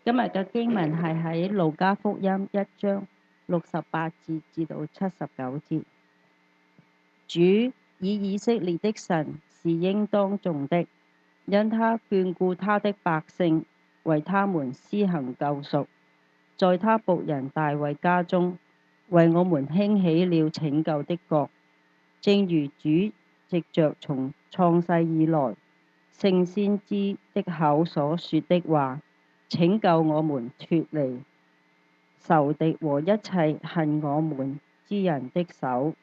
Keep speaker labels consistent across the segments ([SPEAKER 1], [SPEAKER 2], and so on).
[SPEAKER 1] 今日嘅經文係喺路加福音1章68至到79節。主以色列的神是應當頌的，因他眷顧他的百姓，為他們施行救贖。在他僕人大衛家中，為我們興起了拯救的國，正如主藉着從創世以來聖先知的口所說的話，拯救我們脫離仇敵和一切恨我們之人的手，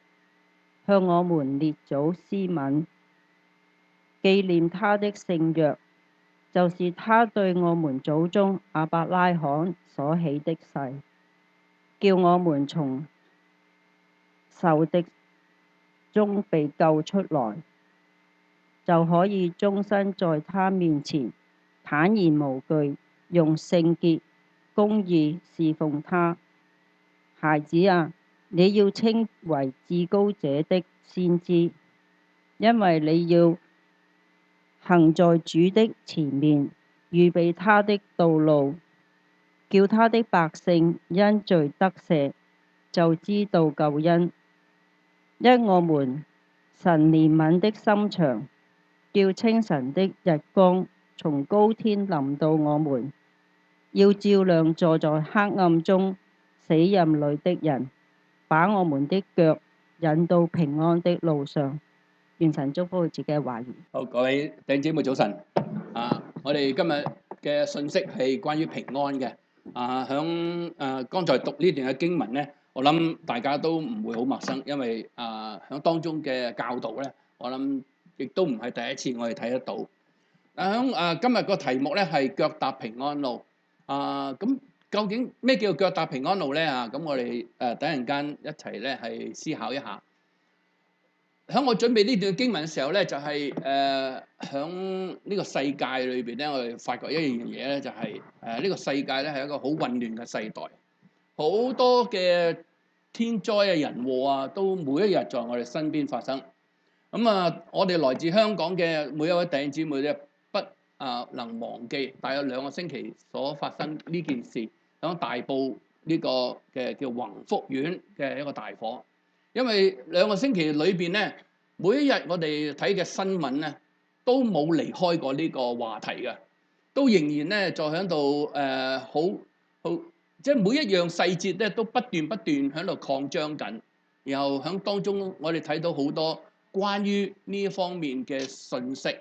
[SPEAKER 1] 向我們列祖施吻，紀念他的聖約，就是他對我們祖宗亞伯拉罕所起的誓，叫我們從仇敵中被救出來，就可以終身在他面前坦然無懼，用聖潔公義侍奉他。孩子啊，你要稱為至高者的先知，因為你要行在主的前面，預備他的道路，叫他的百姓因罪得赦，就知道救恩。因我們神憐憫的心腸，叫清晨的日光從高天臨到我們，要照亮坐在黑暗中死蔭裡的人，把我們的腳引到平安的路上。願神祝福自己嘅話語。
[SPEAKER 2] 好，各位弟兄姊妹早晨。我哋今日嘅信息係關於平安嘅。響剛才讀呢段嘅經文咧，我諗大家都唔會好陌生，因為響當中嘅教導咧，我諗亦都唔係第一次我哋睇得到。響今日個題目咧係腳踏平安路。咁究竟咩叫腳踏平安路咧？咁我哋等陣間一齊咧係思考一下。喺我準備呢段經文嘅時候咧，就係響呢個世界裏邊咧，我哋發覺一樣嘢咧，就係呢個世界咧係一個好混亂嘅世代，好多嘅天災啊、人禍啊，都每一日在我哋身邊發生。我哋來自香港嘅每一位弟兄姊妹咧，不能忘記大約2個星期所發生呢件事，響大埔呢個嘅叫宏福苑嘅一個大火。因為2個星期裏邊咧，每一日我哋睇嘅新聞咧，都冇離開過呢個話題嘅，都仍然咧在喺度好，即係每一樣細節咧都不斷喺度擴張緊，然後喺當中我哋睇到好多關於呢一方面嘅信息。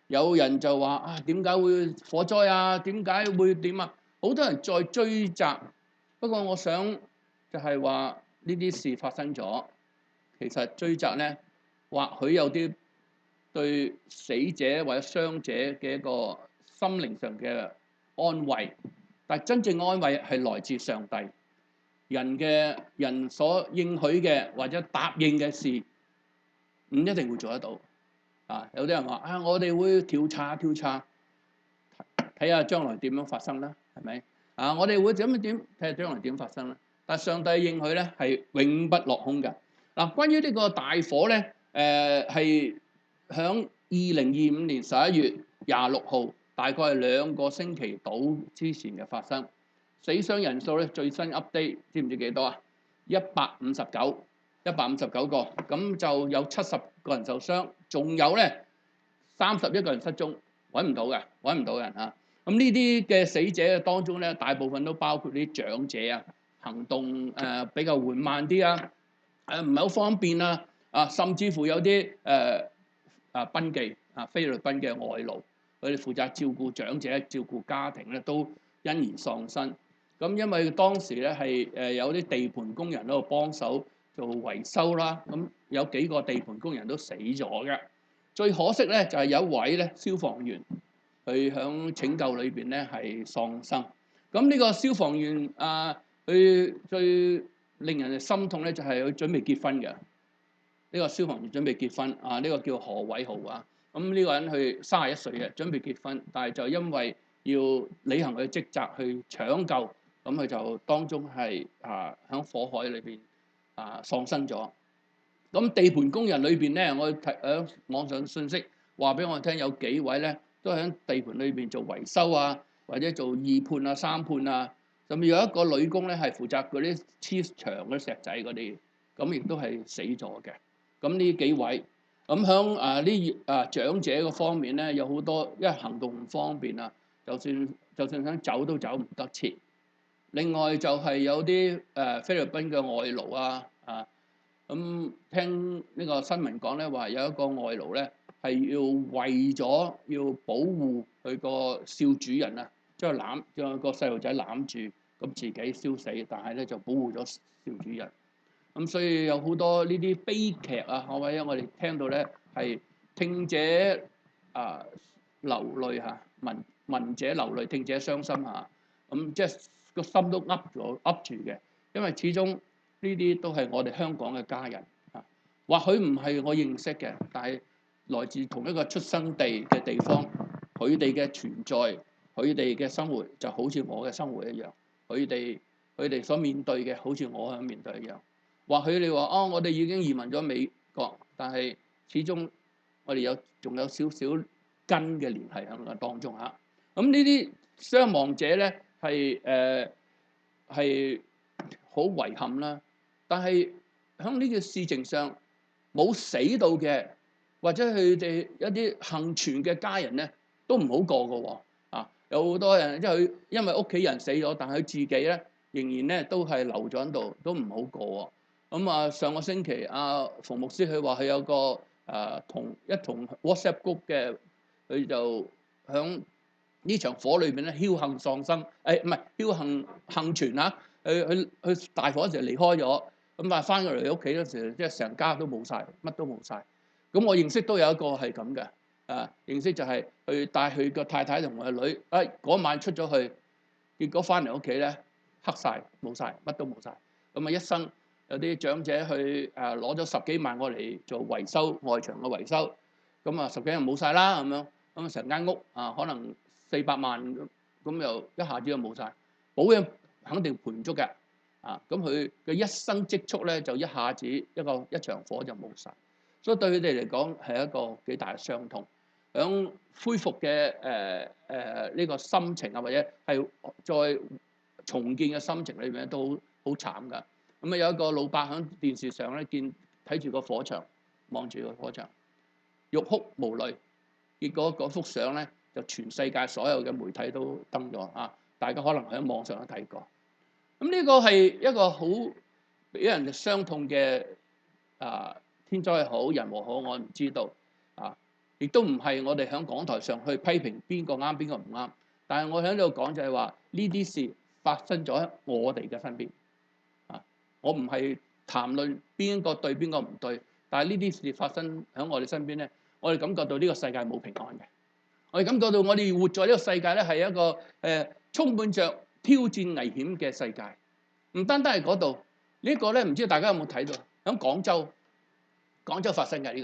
[SPEAKER 2] 有人就話點解會火災啊？點解會點啊？好多人在追責。不過我想就係話呢啲事發生咗。其實追責咧，或許有啲對死者或者傷者嘅一個心靈上嘅安慰，但係真正安慰係來自上帝。人所應許嘅或者答應嘅事，唔一定會做得到。有啲人話我哋會調查，睇下將來點樣發生啦，係咪？我哋會點睇下將來點發生啦。但係上帝應許咧係永不落空嘅。關於呢個大火咧，係響2025年11月26號，大概係2個星期到之前嘅發生。死傷人數咧最新 update 知唔知幾多啊？159個，咁就有70個人受傷，仲有咧31個人失蹤，揾唔到人嚇。咁呢啲嘅死者當中咧，大部分都包括啲長者啊，行動比較緩慢啲啊。唔係好方便啊！甚至乎有啲賓記菲律賓嘅外勞，佢哋負責照顧長者、照顧家庭咧，都因而喪生。咁因為當時咧係有啲地盤工人喺度幫手做維修啦，咁有幾個地盤工人都死咗嘅。最可惜咧就係有一位咧消防員，佢響拯救裏邊咧係喪生。咁呢個消防員佢最令人心痛咧，就係佢準備結婚嘅。呢個消防員準備結婚呢個叫何偉豪啊。咁呢個人佢31歲嘅，準備結婚，但係就因為要履行佢嘅職責去搶救，咁佢就當中係喺火海裏邊喪生咗。咁地盤工人裏邊咧，我睇喺網上信息話俾我聽，有幾位咧都喺地盤裏邊做維修啊，或者做二判啊、三判啊，甚至有一個女工咧係負責嗰啲黐牆嗰啲石仔嗰啲，咁亦都係死咗嘅。咁呢幾位咁響呢長者嘅方面咧，有好多因為行動唔方便啊，就算想走都走唔得切。另外就係有啲菲律賓嘅外勞咁聽呢個新聞講咧，話有一個外勞咧係要為咗要保護佢個少主人啊，將個細路仔攬住，咁自己燒死，但係咧就保護咗少主人。咁所以有好多呢啲悲劇啊，或者我哋聽到咧係聽者流淚嚇，聞者流淚，聽者傷心嚇。咁即係個心都噏住嘅，因為始終呢啲都係我哋香港嘅家人啊。或許唔係我認識嘅，但係來自同一個出生地嘅地方，佢哋嘅存在，佢哋嘅生活就好似我嘅生活一樣。佢哋所面對嘅好似我想面對一樣。或許你話我哋已經移民咗美國，但係始終我哋仲有少少根嘅聯繫喺個當中嚇。咁呢啲傷亡者咧係好遺憾啦。但係喺呢個事情上冇死到嘅，或者佢哋一啲幸存嘅家人咧都唔好過㗎喎。有好多人因為屋企人死咗，但係佢自己咧仍然咧都係留咗喺度，都唔好過喎。咁上個星期馮牧師佢話佢有個同 WhatsApp group 嘅，佢就響呢場火裏邊咧僥倖喪生，唔係僥倖幸存啊！佢大火嗰時離開咗，咁但係翻過嚟屋企嗰時，即係成家都冇晒，乜都冇晒。咁我認識都有一個係咁嘅，認識就係佢帶佢個太太同佢個女，嗰晚出咗去，結果翻嚟屋企咧黑晒冇晒，乜都冇晒。咁一生有啲長者去攞咗10幾萬過嚟做維修外牆嘅維修，咁10幾萬冇晒啦咁樣，咁成間屋可能400萬咁又一下子就冇晒，保養肯定賠唔足嘅，咁佢嘅一生積蓄咧就一下子一場火就冇晒，所以對佢哋嚟講係一個幾大嘅傷痛。響恢復嘅呢個心情或者係再重建嘅心情裏面都好慘㗎。咁有一個老伯喺電視上咧睇住個火場，望住個火場，欲哭無淚。結果嗰幅相咧就全世界所有嘅媒體都登咗大家可能喺網上都睇過。咁呢個係一個好俾人傷痛嘅天災好人禍好，我唔知道亦都唔係我哋喺講台上去批評邊個啱邊個唔啱。但係我喺度講就係話呢啲事發生咗喺我哋嘅身邊我唔係談論邊個對邊個唔對，但係呢啲事發生喺我哋身邊咧，我哋感覺到呢個世界冇平安嘅。我哋感覺到我哋活在呢個世界咧係一個充滿着挑戰危險嘅世界。唔單單係嗰度，呢個咧唔知道大家有冇睇到？喺廣州發生嘅呢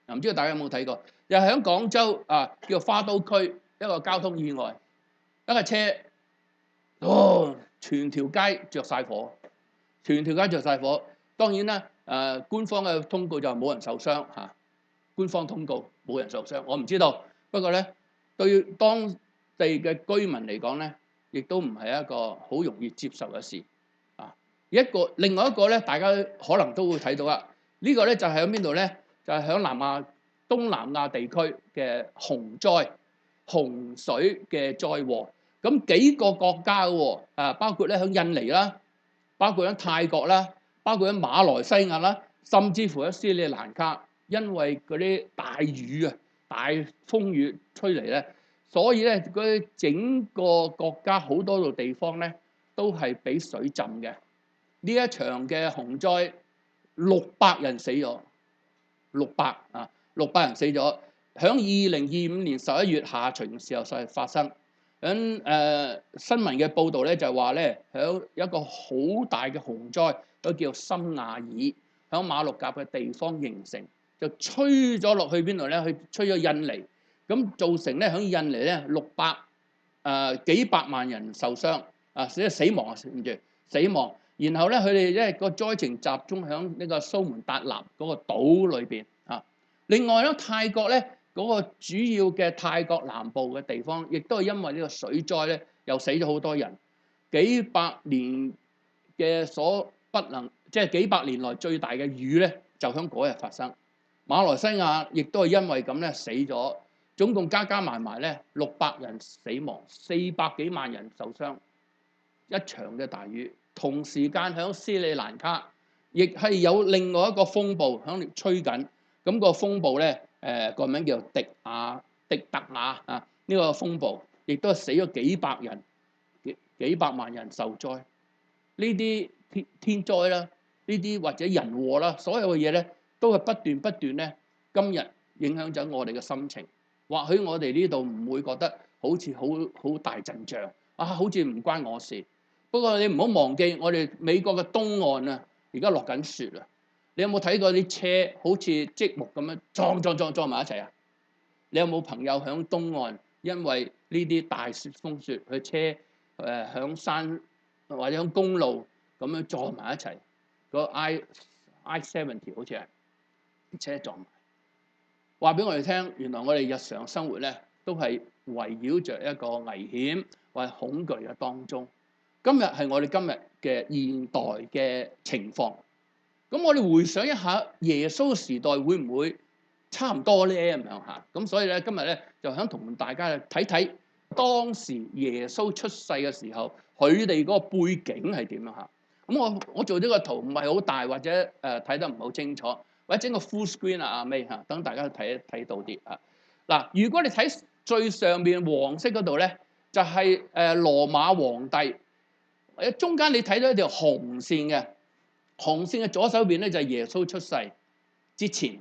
[SPEAKER 2] 個，唔知道大家有冇睇過？又係喺廣州叫花都區一個交通意外，一架車全條街着晒火。全條街着晒火，當然啦，官方嘅通告就冇人受傷官方通告冇人受傷，我唔知道。不過咧，對當地嘅居民嚟講咧，亦都唔係一個好容易接受嘅事另外一個咧，大家可能都會睇到啦。呢個咧就係喺邊度咧？就係喺東南亞地區嘅洪災、洪水嘅災禍。咁幾個國家喎，包括咧喺印尼啦。包括喺泰國啦，包括喺馬來西亞啦，甚至乎喺斯里蘭卡，因為嗰啲大雨大風雨吹嚟咧，所以咧嗰啲整個國家好多個地方咧都係俾水浸嘅。呢一場嘅洪災，600人死咗，600人死咗。喺2025年11月下旬嘅時候就發生。喺新聞嘅報導咧就話咧，喺一個好大嘅洪災，都叫森亞爾，喺馬六甲嘅地方形成，就吹咗落去邊度咧？去吹咗印尼，咁造成咧喺印尼咧幾百萬人受傷死亡死亡。然後咧佢哋咧個災情集中喺呢個蘇門答臘嗰個島裏邊另外咧泰國咧嗰個主要嘅泰國南部嘅地方，亦都係因為呢個水災咧，又死咗好多人，幾百年嘅所不能，即係幾百年來最大嘅雨咧，就喺嗰日發生。馬來西亞亦都係因為咁咧死咗，總共加加埋埋咧600人死亡，400幾萬人受傷。一場嘅大雨，同時間喺斯里蘭卡，亦係有另外一個風暴喺度吹緊。咁個風暴咧，個名叫迪特雅啊。呢個風暴亦都係死咗幾百人，幾百萬人受災。呢啲天災啦，呢啲或者人禍啦，所有嘅嘢咧，都係不斷咧，今日影響咗我哋嘅心情。或許我哋呢度唔會覺得好似好大陣仗啊，好似唔關我事。不過你唔好忘記，我哋美國嘅東岸啊，而家落緊雪啊！你有冇睇過啲車好似積木咁樣撞埋一齊啊？你有冇朋友響東岸因為呢啲大雪風雪，佢車響山或者響公路咁樣撞埋一齊？個 I-70好似係啲車撞埋。話俾我哋聽，原來我哋日常生活咧都係圍繞着一個危險或者恐懼嘅當中。今日係我哋今日嘅現代嘅情況，咁我哋回想一下耶穌時代會唔會差唔多咧咁樣嚇？咁所以咧今日咧就想同大家睇睇當時耶穌出世嘅時候，佢哋嗰個背景係點樣嚇？咁我做呢個圖唔係好大，或者睇得唔係好清楚，或者整個 full screen 啊阿 May 嚇，等大家睇到啲啊。嗱，如果你睇最上邊黃色嗰度咧，就係羅馬皇帝。中間你睇到一條紅線嘅，紅線嘅左手邊咧就係耶穌出世之前，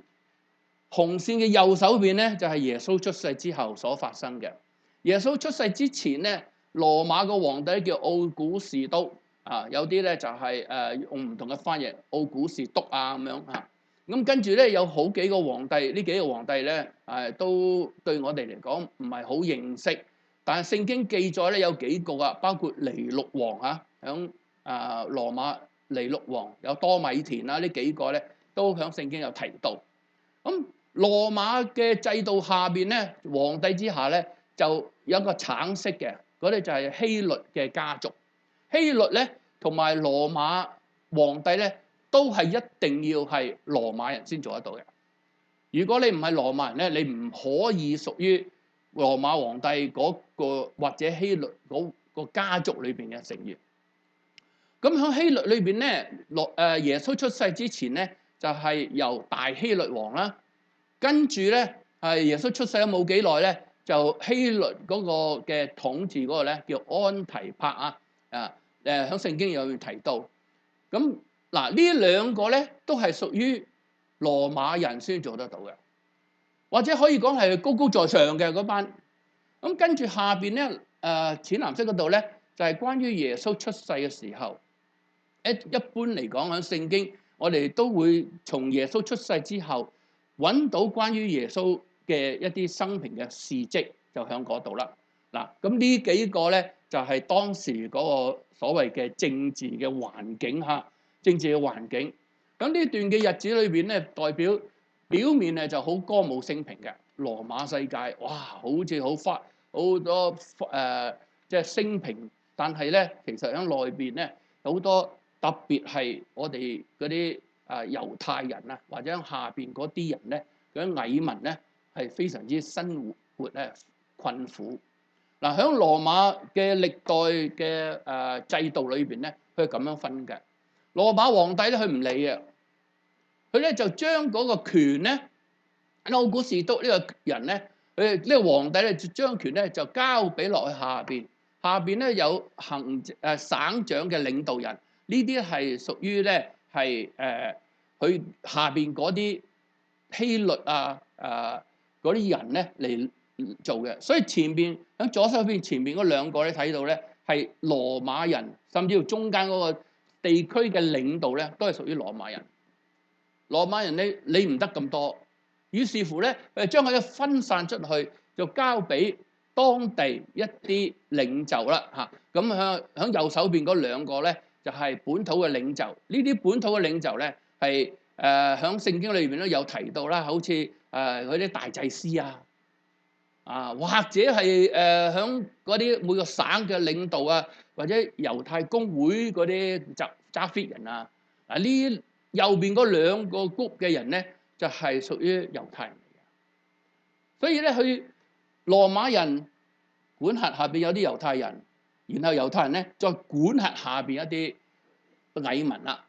[SPEAKER 2] 紅線嘅右手邊咧就係耶穌出世之後所發生嘅。耶穌出世之前咧，羅馬個皇帝叫奧古士都啊，有啲咧就係用唔同嘅翻譯，奧古士督啊咁樣嚇。咁跟住咧有好幾個皇帝，呢幾個皇帝咧都對我哋嚟講唔係好認識。但係聖經記載咧有幾個啊，包括尼祿王嚇，響羅馬尼祿王有多米田啦，呢幾個咧都響聖經有提到。咁羅馬嘅制度下邊咧，皇帝之下咧就有一個橙色嘅，嗰啲就係希律嘅家族。希律咧同埋羅馬皇帝咧都係一定要係羅馬人先做得到嘅。如果你唔係羅馬人咧，你唔可以屬於羅馬皇帝嗰個或者希律嗰個家族裏邊嘅成員。咁喺希律裏邊咧，耶穌出世之前咧，就係由大希律王啦。跟住咧係耶穌出世咗冇幾耐咧，就希律嗰個嘅統治嗰個咧叫安提帕啊。喺聖經有提到。咁嗱呢兩個咧都係屬於羅馬人先做得到嘅。或者可以講係高高在上嘅嗰班，咁跟住下邊咧，淺藍色嗰度咧就係關於耶穌出世嘅時候。一般嚟講喺聖經，我哋都會從耶穌出世之後揾到關於耶穌嘅一啲生平嘅事蹟，就喺嗰度啦。嗱，咁呢幾個咧就係當時嗰個所謂嘅政治嘅環境嚇，政治嘅環境。咁呢段嘅日子裏邊咧，代表面咧就好歌舞升平嘅羅馬世界，哇，好似好多即係升平，但係咧其實喺內邊咧好多特別係我哋嗰啲猶太人啊，或者下邊嗰啲人咧，嗰啲蟻民咧係非常之生活咧困苦。嗱，喺羅馬嘅歷代嘅制度裏邊咧，佢係咁樣分嘅。羅馬皇帝咧，佢唔理嘅。佢咧就將嗰個權咧，奧古士督呢個人咧，佢呢個皇帝咧就將權咧就交俾落去下邊，下邊咧有省長嘅領導人，呢啲係屬於咧係佢下邊嗰啲希律嗰啲人咧嚟做嘅。所以前邊喺左手邊前邊嗰兩個咧睇到咧係羅馬人，甚至乎中間嗰個地區嘅領導咧都係屬於羅馬人。羅馬人你唔得咁多，於是乎咧，佢將佢分散出去，就交俾當地一啲領袖啦嚇。咁喺右手邊嗰兩個咧，就係本土嘅領袖。呢啲本土嘅領袖咧，係喺聖經裏邊都有提到啦，好似嗰啲大祭司或者係響嗰啲每個省嘅領導或者猶太公會嗰啲揸 fit 人呢右邊嗰兩個 group 嘅人咧，就係屬於猶太人嚟嘅。所以咧，佢羅馬人管轄下邊有啲猶太人，然後猶太人咧再管轄下邊一啲蟻民啦。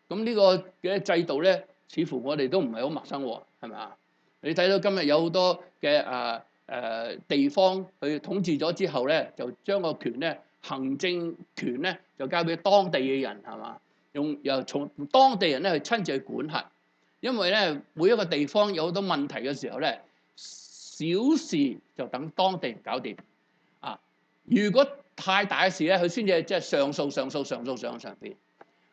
[SPEAKER 2] 咁呢個嘅制度咧，似乎我哋都唔係好陌生喎，係咪啊？你睇到今日有好多嘅地方去統治咗之後咧，就將個權咧，行政權咧就交俾當地嘅人，係嘛？又從當地人咧去親自去管轄，因為咧每一個地方有好多問題嘅時候咧，小事就等當地人搞掂。如果太大嘅事咧，佢先至即係上訴上邊。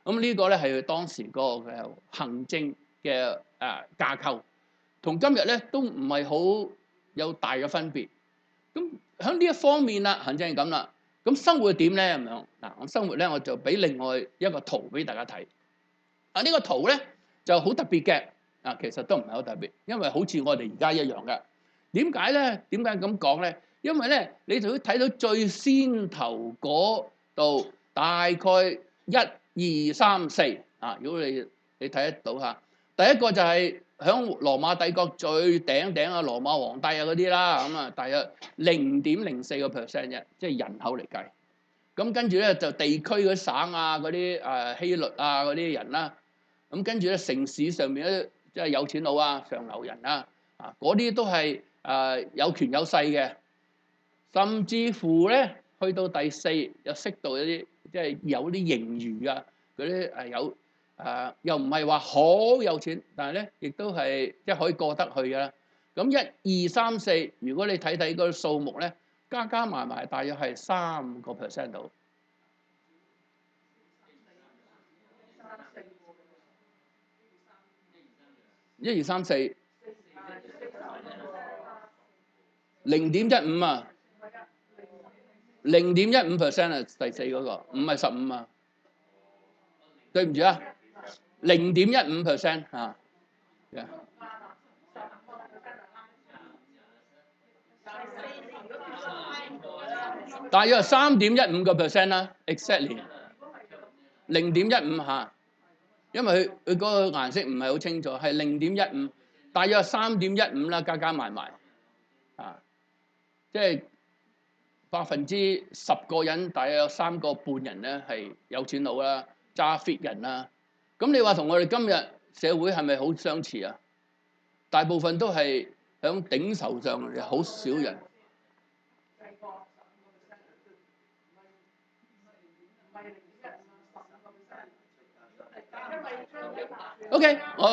[SPEAKER 2] 咁呢個咧係當時嗰個嘅行政嘅架構，同今日咧都唔係好有大嘅分別。咁喺呢一方面啦，行政係咁啦。咁生活點咧咁樣？咁生活咧我就俾另外一個圖俾大家睇。呢個圖咧就好特別嘅。其實都唔係好特別，因為好似我哋而家一樣嘅。點解咧？點解咁講咧？因為咧，你就會睇到最先頭嗰度大概1、2、3、4如果你睇得到嚇，第一個就係響羅馬帝國最頂羅馬皇帝嗰啲啦，咁大約0.04%啫，即係人口嚟計。咁跟住咧就地區嗰啲省嗰啲希律嗰啲人啦，咁跟住咧城市上面咧即係有錢佬上流人嗰啲都係有權有勢嘅。甚至乎咧，去到第4又識到一啲即係有啲盈餘嗰啲有又唔係話好有錢，但係咧亦都係即係可以過得去嘅啦。咁1、2、3、4，如果你睇嗰個數目咧，加埋埋大約係3% 度。1、2、3、4 0.15 0.15% 第4嗰個，唔係15對唔住0.15% 大約3.15% 啦 ，exactly 0.15因為佢嗰個顏色唔係好清楚，係0.15，大約3.15啦，加埋埋即係10%個人，大約有3個半人咧係有錢佬啦，揸 fit 人啦。咁你話同我哋今日社會係咪好相似啊？大部分都係響頂頭上，好少人。OK， 我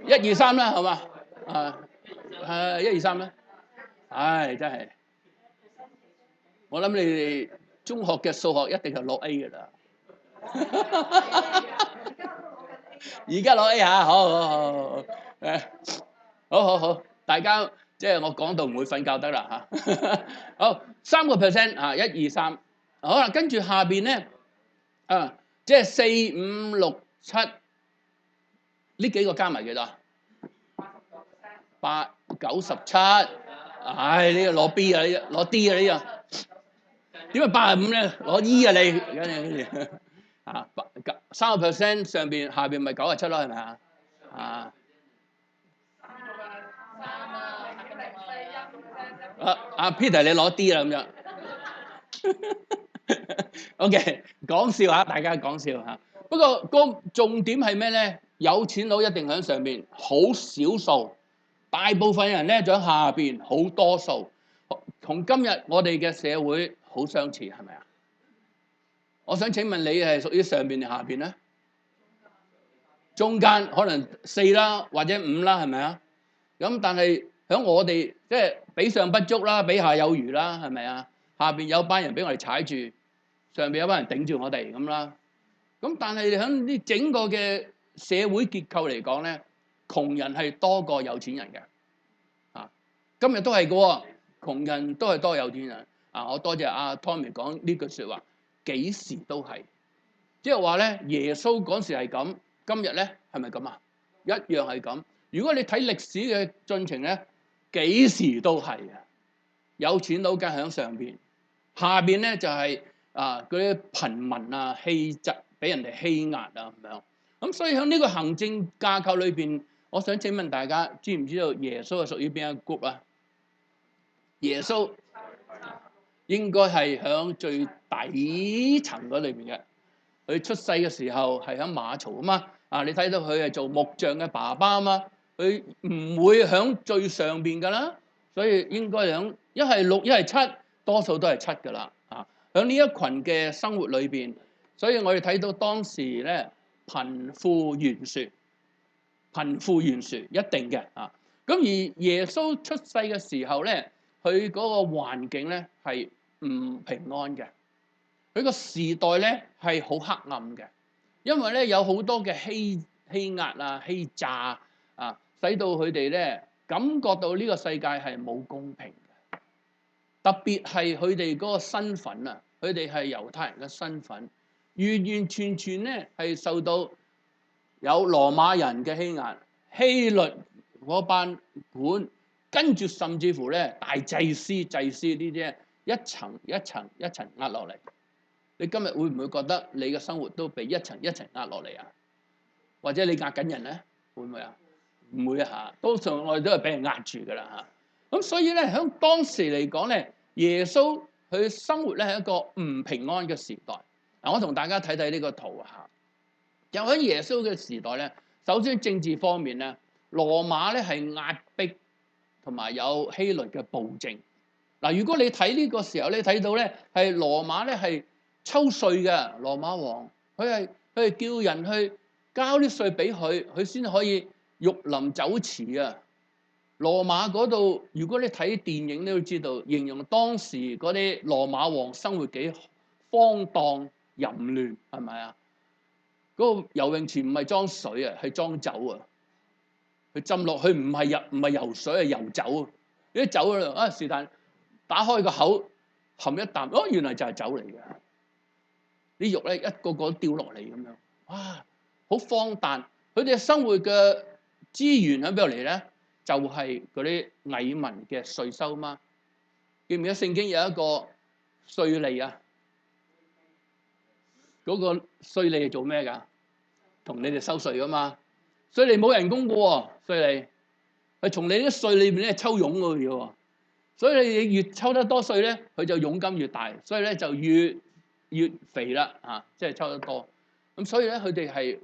[SPEAKER 2] 1、2、3啦，好嘛？1、2、3啦。唉，真係，我諗你哋中學嘅數學一定係攞 A 㗎啦。而家攞 A 好，大家即係我講到唔會瞓覺得啦好3%1、2、3，好啦，跟住下邊咧即係4、5、6、7呢幾個加埋幾多？8、9、17。唉，呢個攞 B 攞 D 呢個點解85咧？攞 E 你3% 上邊下邊咪97咯，係咪Peter 你攞 D 啦咁樣OK， 講笑嚇，大家講笑嚇。不過個重點係咩咧？有錢佬一定喺上邊，好少數。大部分人咧就喺下邊，好多數，同今日我哋嘅社會好相似，係咪啊？我想請問你係屬於上邊定下邊咧？中間可能4啦，或者5啦，係咪啊？咁但係喺我哋即係比上不足啦，比下有餘啦，係咪啊？下邊有班人俾我哋踩住，上邊有班人頂住我哋咁啦。咁但係喺呢整個嘅社會結構嚟講咧，窮人係多過有錢人嘅，今日都係嘅喎，窮人都係多有錢人。我多謝阿 Tommy 講呢句説話，幾時都係，即係話咧，耶穌嗰時係咁，今日咧係咪咁啊？一樣係咁。如果你睇歷史嘅進程咧，幾時都係啊，有錢佬梗喺上邊，下邊咧就係嗰啲貧民啊、欺質，俾人哋欺壓啊咁樣。咁所以喺呢個行政架構裏邊，我想請問大家，知唔知道耶穌係屬於邊一個 group 啊？耶穌應該係喺最底層嗰裏邊嘅。佢出世嘅時候係喺馬槽啊嘛，你睇到佢係做木匠嘅爸爸啊嘛，佢唔會喺最上邊噶啦，所以應該喺一係六一係七，多數都係七噶啦。喺呢一群嘅生活裏邊，所以我哋睇到當時咧貧富懸殊，貧富懸殊一定嘅啊。咁而耶穌出世嘅時候咧，佢嗰個環境咧係唔平安嘅。佢個時代咧係好黑暗嘅，因為咧有好多嘅欺壓啊、欺詐啊，使到佢哋咧感覺到呢個世界係冇公平嘅。特別係佢哋嗰個身份啊，佢哋係猶太人嘅身份，完完全全咧係受到有羅馬人嘅欺壓、希律嗰班管，跟住甚至乎咧大祭司呢啲一層一層一層壓落嚟。你今日會唔會覺得你嘅生活都被一層一層壓落嚟啊？或者你壓緊人咧？會唔會啊？唔會啊嚇！多數我哋都係俾人壓住噶啦嚇。咁所以咧，喺當時嚟講咧，耶穌佢生活咧係一個唔平安嘅時代。我同大家睇睇呢個圖嚇。又喺耶穌嘅時代咧，首先政治方面咧，羅馬咧係壓迫同埋有希律嘅暴政。如果你睇呢個時候咧，睇到咧係羅馬咧係抽稅嘅，羅馬王佢係叫人去交啲稅俾佢，佢先可以玉林酒池啊！羅馬嗰度，如果你睇電影都知道，形容當時嗰啲羅馬王生活幾荒蕩淫亂，係咪啊？嗰個游泳池唔係裝水啊，係裝酒啊！佢浸落去唔係游水，係游酒啊！啲酒啊，是但打開個口含一啖，原來就係酒嚟嘅。啲肉咧一個個都掉落嚟咁樣，哇！好荒誕。佢哋生活嘅資源喺邊度嚟咧？就係嗰啲蟻民嘅稅收嘛。記唔記得聖經有一個稅吏啊？嗰個稅吏係做咩㗎？同你哋收稅㗎嘛。稅吏冇人工㗎喎，稅吏係從你啲稅裏邊咧抽傭㗎喎。所以你越抽得多稅咧，佢就佣金越大，所以咧就越肥啦嚇，即係抽得多。咁所以咧，佢哋係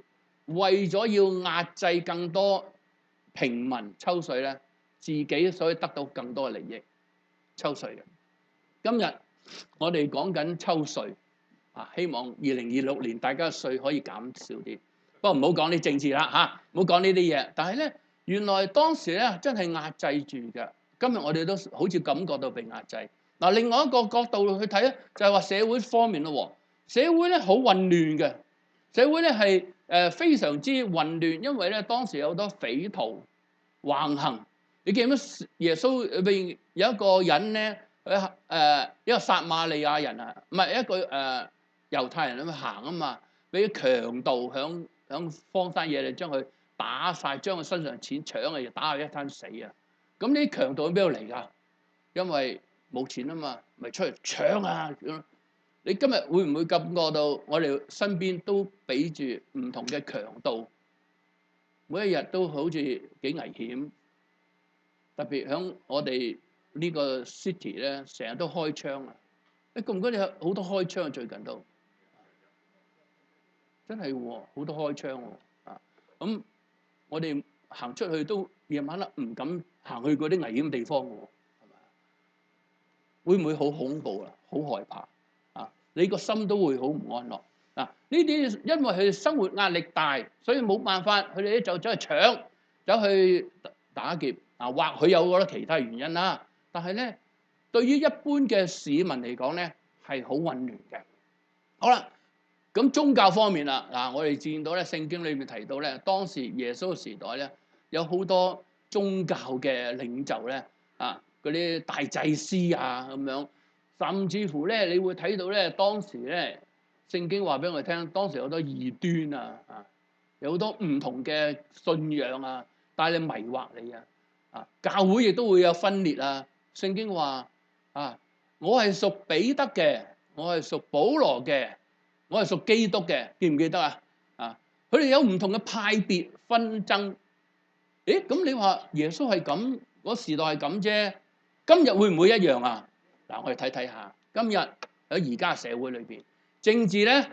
[SPEAKER 2] 為咗要壓制更多平民抽稅咧，自己所以得到更多嘅利益抽稅嘅。今日我哋講緊抽稅希望2026年大家嘅稅可以減少啲。不過唔好講啲政治啦嚇，唔好講呢啲嘢。但係咧，原來當時咧真係壓制住嘅。今日我哋都好似感覺到被壓制。另外一個角度去睇咧，就係話社會方面咯。社會咧好混亂嘅，社會咧係非常之混亂，因為咧當時有好多匪徒橫行。你記唔記得耶穌裏邊有一個人咧，一個撒瑪利亞人啊，唔係一個猶太人咁行啊嘛，俾強盜響荒山野嶺將佢打晒，將佢身上錢搶嘅嘢打佢一攤死啊！咁呢啲強盜喺邊度嚟㗎？因為冇錢啊嘛，咪出嚟搶啊！你今日會唔會感覺到我哋身邊都俾住唔同嘅強盜，每一日都好似幾危險，特別響我哋呢個 city 咧，成日都開槍啊！你覺唔覺得有好多開槍啊？最近都真係喎，好多開槍喎啊！咁我哋行出去都夜晚黑唔敢行去嗰啲危險地方喎，係咪？會唔會好恐怖啊？好害怕啊！你個心都會好唔安樂啊！呢啲因為佢哋生活壓力大，所以冇辦法，佢哋咧就走去搶，走去打劫啊！或許有好多其他原因啦，但係咧，對於一般嘅市民嚟講咧，係好混亂嘅。好啦。咁宗教方面啦，我哋見到咧聖經裏面提到咧，當時耶穌嘅時代咧，有好多宗教嘅領袖咧，嗰啲大祭司啊咁樣，甚至乎咧，你會睇到咧，當時咧聖經話俾我哋聽，當時有好多異端啊，有好多唔同嘅信仰啊，帶你迷惑你啊！教會亦都會有分裂啊！聖經話啊，我係屬彼得嘅，我係屬保羅嘅，我係屬基督嘅，記唔記得啊？啊，佢哋有唔同嘅派別紛爭。誒，咁你話耶穌係咁，嗰時代係咁啫，今日會唔會一樣啊？嗱，我哋睇睇下，今日喺而家社會裏邊，政治咧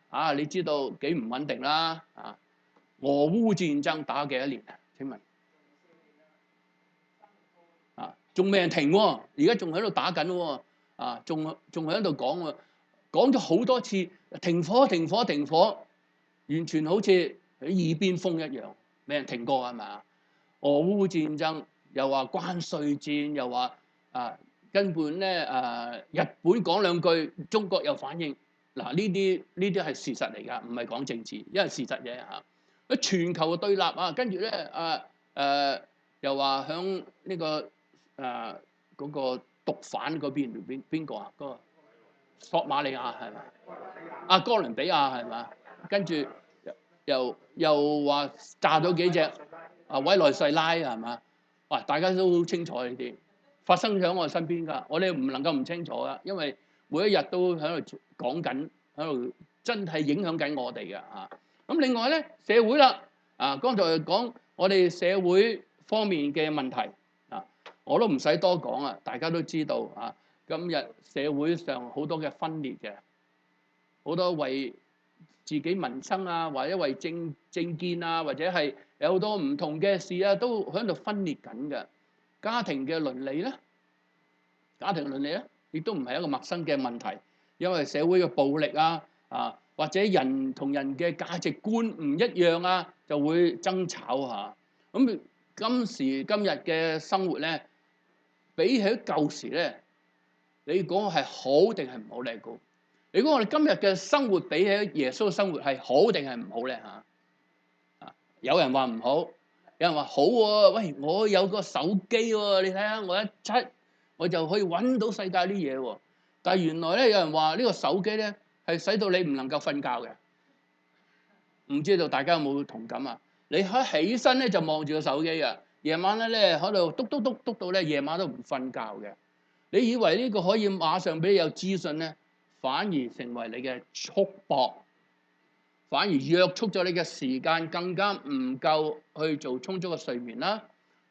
[SPEAKER 2] 啊，你知道幾唔穩定啦啊！俄烏戰爭打幾多年啊？請問啊，仲未人停喎，而家仲喺度打緊喎，啊，仲喺度講喎，講咗好多次停火、停火、停火，完全好似喺耳邊風一樣，未人停過係咪？俄烏戰爭又話關稅戰，又話啊，根本咧日本講兩句，中國有反應。嗱，呢啲係事實嚟㗎，唔係講政治，因為事實嘅嚇。全球嘅對立啊，跟住咧又話響呢個嗰個毒販嗰邊個啊？嗰個索馬利亞係咪？啊，哥倫比亞係咪？跟住又話炸咗幾隻委內瑞拉係嘛？哇！大家都好清楚呢啲發生喺我身邊㗎，我哋唔能夠唔清楚㗎，因為每一日都喺度講緊，喺度真係影響緊我哋㗎嚇。咁另外咧，社會啦，啊，剛才講我哋社會方面嘅問題啊，我都唔使多講啊，大家都知道啊。今日社會上好多嘅分裂嘅，好多為自己民生啊，或者為政見啊，或者係有好多唔同嘅事啊，都喺度分裂緊嘅。家庭嘅倫理咧，亦都唔係一個陌生嘅問題，因為社會嘅暴力啊，或者人同人嘅價值觀唔一樣啊，就會爭吵嚇。咁今時今日嘅生活咧，比起舊時咧，你講係好定係唔好咧？你估我哋今日嘅生活比起耶穌嘅生活係好定係唔好咧？嚇，有人話唔好，有人話好喎。喂，我有個手機喎，你睇下我一出我就可以揾到世界啲嘢喎。但係原來咧，有人話呢個手機咧係使到你唔能夠瞓覺嘅。唔知道大家有冇同感啊？你一起身咧就望住個手機嘅，夜晚咧喺度篤到咧夜晚都唔瞓覺嘅。你以為呢個可以馬上俾你有資訊咧？反而成為你嘅束縛，反而約束咗你嘅時間，更加唔夠去做充足嘅睡眠啦。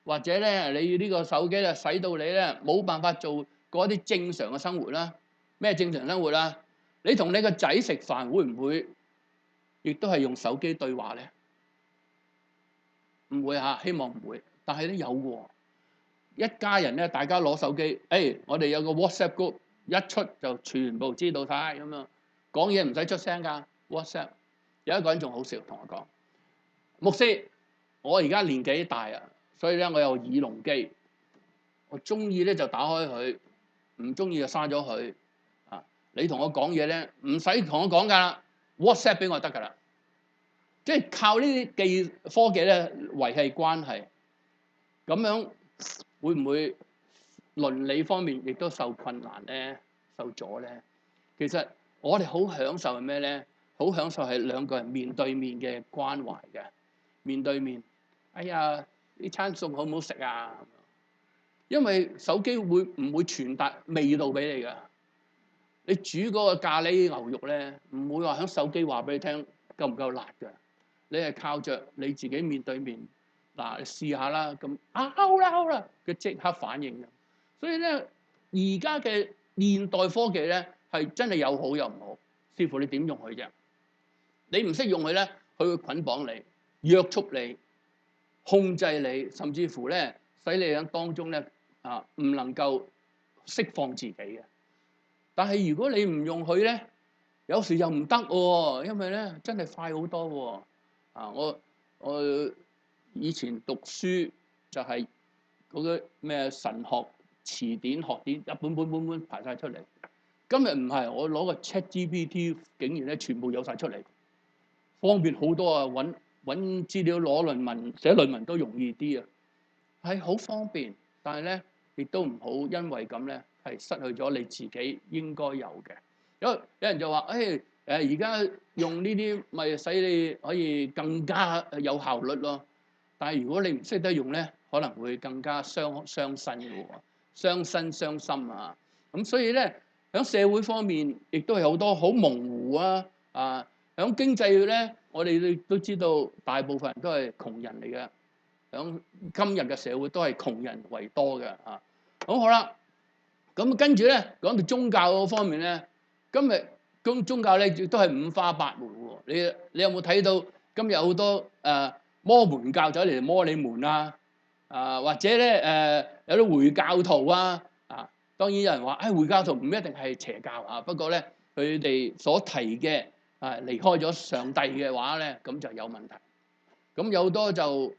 [SPEAKER 2] 或者咧，你呢個手機咧，使到你咧冇辦法做嗰啲正常嘅生活啦。咩正常生活啦？你同你個仔食飯會唔會亦都係用手機對話咧？唔會嚇，希望唔會。但係咧有喎，一家人咧，大家攞手機，我哋有個 WhatsApp group。一出就全部知道晒咁樣，講嘢唔使出聲㗎。WhatsApp 有一個人仲好笑，同我講：牧師，我而家年紀大啊，所以咧我有耳聾機，我中意咧就打開佢，唔中意就刪咗佢。啊，你同我講嘢咧，唔使同我講㗎，WhatsApp 俾我得㗎啦。即係靠呢啲科技咧維繫關係，咁樣會唔會倫理方面亦都受困難咧，受阻咧？其實我哋好享受係咩咧？好享受係兩個人面對面嘅關懷嘅，面對面。哎呀，呢餐餸好唔好食啊？因為手機會唔會傳達味道俾你㗎？你煮嗰個咖喱牛肉咧，唔會話喺手機話俾你聽夠唔夠辣㗎？你係靠着你自己面對面。嗱，你試下啦，咁好啦，佢即刻反應嘅。所以咧，而家嘅現代科技咧係真係有好有唔好，視乎你點用佢啫。你唔識用佢咧，佢會捆綁你、約束你、控制你，甚至乎咧使你喺當中咧唔能夠釋放自己嘅。但係如果你唔用佢咧，有時又唔得喎，因為咧真係快好多喎。我以前讀書就係嗰個咩神學詞典學典一本排晒出嚟。今日唔係，我攞個 ChatGPT 竟然咧全部有晒出嚟，方便好多啊！揾資料攞論文寫論文都容易啲啊，係好方便。但係咧亦都唔好因為咁咧係失去咗你自己應該有嘅。有人就話：而家用呢啲咪使你可以更加有效率咯。但係如果你唔識得用咧，可能會更加傷身嘅喎，傷身傷心啊！咁所以咧，喺社會方面亦都係好多好模糊啊！喺經濟咧，我哋都知道大部分人都係窮人嚟嘅，喺今日嘅社會都係窮人為多嘅啊！咁好啦，咁跟住咧講到宗教嗰方面咧，今日宗教咧亦都係五花八門喎。你有冇睇到今日好多摩門教走嚟摸你門啊？或者咧有啲回教徒啊，當然有人話回教徒唔一定係邪教啊，不過咧佢哋所提嘅離開咗上帝嘅話咧，咁就有問題。咁有好多就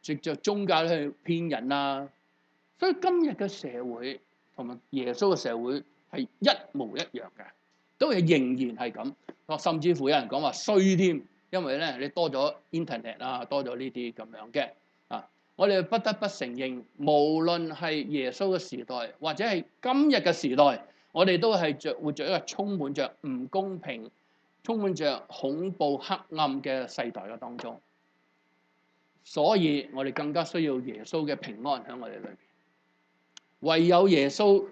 [SPEAKER 2] 藉着宗教去騙人啊，所以今日嘅社會同埋耶穌嘅社會係一模一樣嘅，都係仍然係咁。甚至乎有人講話衰添，因為咧你多咗 internet 啊，多咗呢啲咁樣嘅。我哋不得不承認，無論係耶穌嘅時代，或者係今日嘅時代，我哋都係活著一個充滿着唔公平、充滿着恐怖黑暗嘅世代嘅當中。所以我哋更加需要耶穌嘅平安喺我哋裏邊。唯有耶穌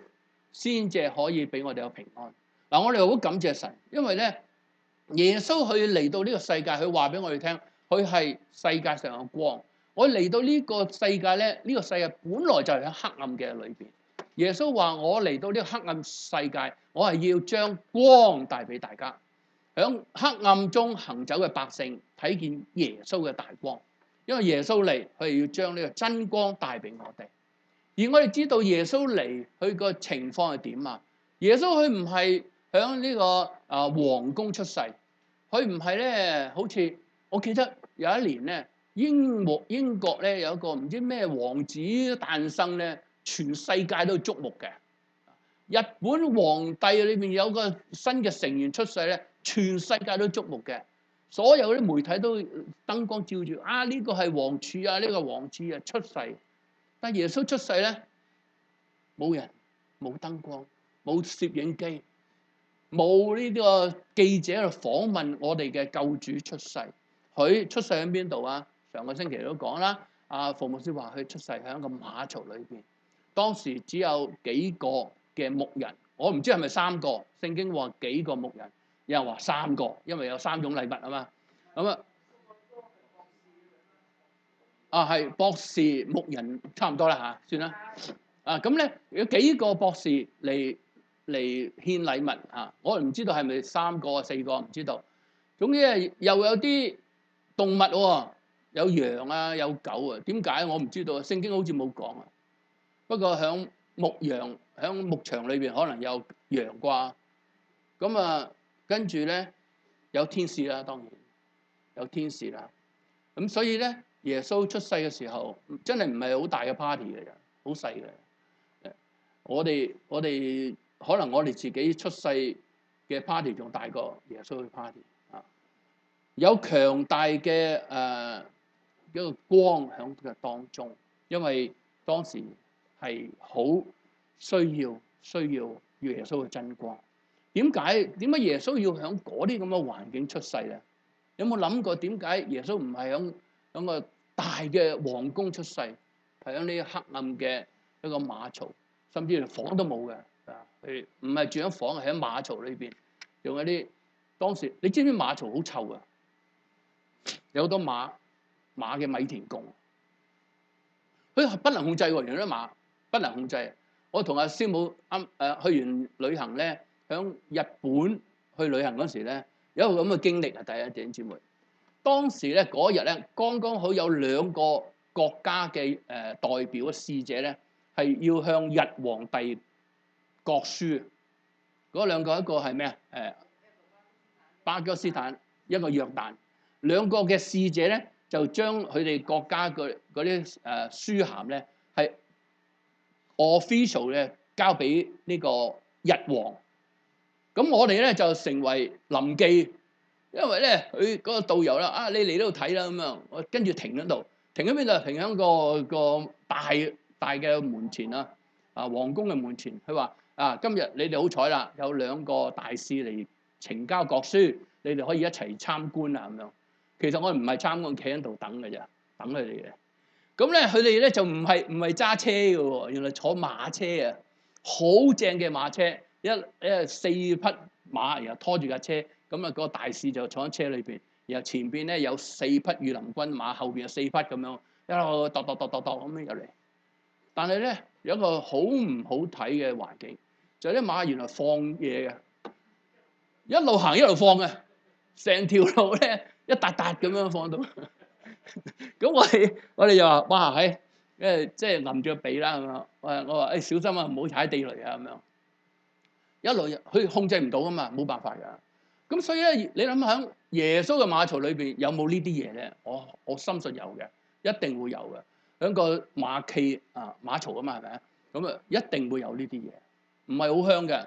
[SPEAKER 2] 先至可以俾我哋有平安。我哋好感謝神，因為咧耶穌佢嚟到呢個世界，佢話俾我哋聽，佢係世界上嘅光。我嚟到呢個世界咧，呢個世界本來就係喺黑暗嘅裏邊。耶穌話：我嚟到呢個黑暗世界，我係要將光帶俾大家。響黑暗中行走嘅百姓睇見耶穌嘅大光，因為耶穌嚟，佢係要將呢個真光帶俾我哋。而我哋知道耶穌嚟，佢個情況係點啊？耶穌佢唔係響呢個皇宮出世，佢唔係咧，好似我記得有一年咧。英國咧有一個唔知咩王子誕生咧，全世界都矚目嘅。日本皇帝裏面有個新嘅成員出世咧，全世界都矚目嘅。所有啲媒體都燈光照住，呢個係王儲啊，呢個王儲啊出世。但耶穌出世咧，冇人，冇燈光，冇攝影機，冇呢個記者喺度訪問我哋嘅救主出世。佢出世喺邊度啊？上個星期都講啦，馮牧師話佢出世喺個馬槽裏邊，當時只有幾個嘅牧人，我唔知係咪3個，聖經話幾個牧人，有人話3個，因為有3種禮物啊嘛。咁係博士牧人差唔多啦算啦。咁咧有幾個博士嚟獻禮物我唔知道係咪3個4個唔知道。總之又有啲動物喎。有羊啊，有狗啊，點解我唔知道？聖經好似冇講啊。不過響牧場裏邊可能有羊啩。咁跟住咧有天使啦，當然有天使啦。咁所以咧，耶穌出世嘅時候真係唔係好大嘅 party 嘅啫，好細嘅。我哋可能我哋自己出世嘅 party 仲大過耶穌嘅 party 有強大嘅一個光喺嘅當中，因為當時係好需要耶穌嘅真光。點解耶穌要喺嗰啲咁嘅環境出世咧？有冇諗過點解耶穌唔係喺個大嘅皇宮出世，係喺呢黑暗嘅一個馬槽，甚至連房都冇嘅佢唔係住喺房，係喺馬槽裏邊用一啲當時你知唔知馬槽好臭啊？有好多馬嘅米田共，佢係不能控制喎，原來啲馬不能控制。我同阿師母去完旅行咧，響日本去旅行嗰時咧，有一個咁嘅經歷啊！第一弟兄姊妹，當時咧嗰日咧，剛剛好有2個國家嘅代表嘅使者咧，係要向日皇帝國書。嗰2個，一個係咩啊？巴基斯坦，一個約旦。2個嘅使者咧，就將佢哋國家嗰啲書函咧，係 official 嘅交俾呢個日皇。咁我哋咧就成為臨記，因為咧佢嗰個導遊啦，你嚟呢度睇啦咁樣，我跟住停喺度，停喺邊度？停喺個大嘅門前啦，皇宮嘅門前。佢話今日你哋好彩啦，有2個大使嚟呈交國書，你哋可以一齊參觀啊咁樣。其實我唔係參觀，企喺度等嘅啫，等佢哋嘅。咁咧佢哋咧就唔係揸車嘅喎，原來坐馬車啊，好正嘅馬車，一4匹馬，然後拖住架車，咁啊個大使就坐喺車裏邊，然後前邊咧有4匹御林軍馬，後邊有4匹咁樣，一路踱咁樣入嚟。但係咧有一個好唔好睇嘅環境，就係啲馬原來放嘢嘅，一路行一路放嘅，成條路咧一笪笪咁樣放到。咁我哋又話哇係，即係揞住個鼻啦咁樣。我話小心啊，唔好踩地雷啊咁樣。一路佢控制唔到啊嘛，冇辦法㗎。咁所以咧，你諗下耶穌嘅馬槽裏邊有冇呢啲嘢咧？我深信有嘅，一定會有嘅。喺個馬厩馬槽啊嘛，係咪啊？咁啊一定會有呢啲嘢，唔係好香嘅。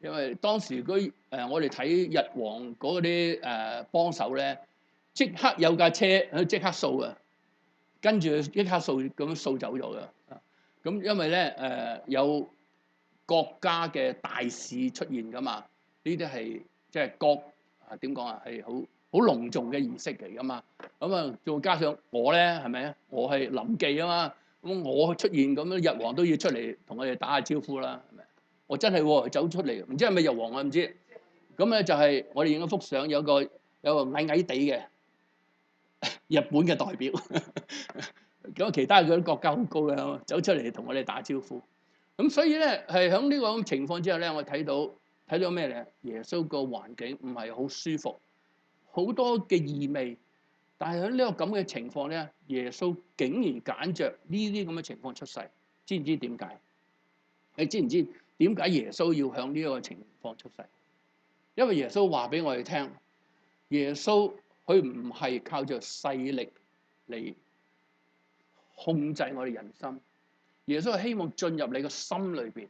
[SPEAKER 2] 因為當時我哋睇日王嗰啲幫手咧，即刻有架車佢即刻掃啊，跟住即刻掃咁掃走咗嘅。咁因為咧有國家嘅大事出現噶嘛，呢啲係即係點講啊，係好隆重嘅儀式嚟噶嘛。咁啊，再加上我咧係咪啊？我係臨記啊嘛，咁我出現咁樣，日王都要出嚟同我哋打下招呼啦，係咪？我真係走出嚟，唔知係咪日王啊？唔知。咁咧就係我哋影咗幅相，有個矮矮地嘅日本嘅代表，咁其他嗰啲國家好高嘅，走出嚟同我哋打招呼。咁所以咧係喺呢個咁情況之下咧，我睇到咩咧？耶穌個環境唔係好舒服，好多嘅異味。但係喺呢個咁嘅情況咧，耶穌竟然揀着呢啲咁嘅情況出世，知唔知點解？你知唔知點解耶穌要喺呢個情況出世？因為耶穌話俾我哋聽，耶穌佢唔係靠着勢力嚟控制我哋人心，耶穌係希望進入你個心裏邊，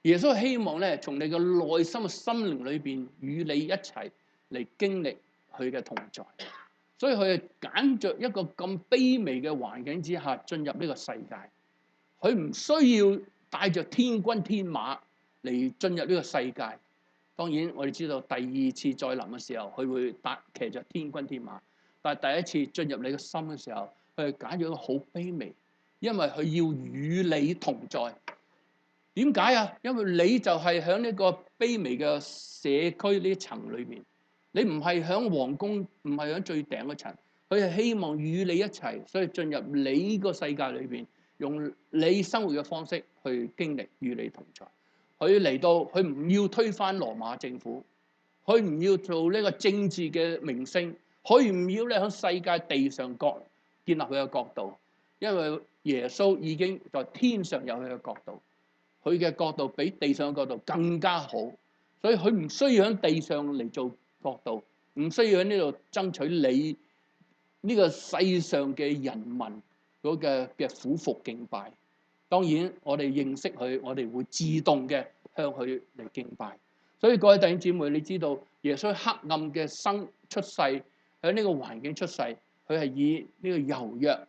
[SPEAKER 2] 耶穌係希望咧從你嘅內心嘅心靈裏邊與你一齊嚟經歷佢嘅同在，所以佢係揀着一個咁卑微嘅環境之下進入呢個世界，佢唔需要帶着天軍天馬嚟進入呢個世界。當然我哋知道第二次再臨嘅時候，佢會騎着天軍天馬，但係第一次進入你嘅心嘅時候，佢係揀咗一個好卑微，因為佢要與你同在。點解啊？因為你就係喺呢個卑微嘅社區呢層裏面，你唔係喺皇宮，唔係喺最頂嗰層，佢係希望與你一齊，所以進入你個世界裏邊，用你生活嘅方式去經歷與你同在。佢嚟到，佢唔要推翻羅馬政府，佢唔要做呢個政治嘅明星，佢唔要咧喺世界地上建立佢嘅國度，因為耶穌已經在天上有佢嘅國度，佢嘅國度比地上嘅國度更加好，所以佢唔需要喺地上嚟做國度，唔需要喺呢度爭取你呢個世上嘅人民嗰嘅俯伏敬拜。當然，我哋認識佢，我哋會自動嘅向佢嚟敬拜。所以各位弟兄姊妹，你知道耶穌黑暗嘅出世，喺呢個環境出世，佢係以呢個柔弱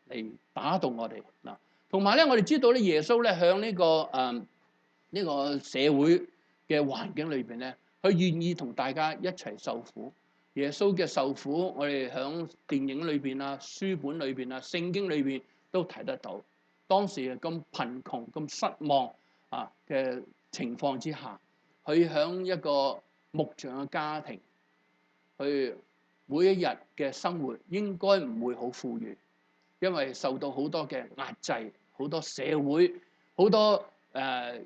[SPEAKER 2] 嚟打動我哋嗱。同埋咧，我哋知道咧，耶穌咧喺呢個社會嘅環境裏邊咧，佢願意同大家一齊受苦。耶穌嘅受苦，我哋喺電影裏邊啊、書本裏邊啊、聖經裏邊都睇得到。當時咁貧窮、咁失望嘅情況之下，佢喺一個木匠嘅家庭，佢每一日嘅生活應該唔會好富裕，因為受到好多嘅壓制，好多社會、好多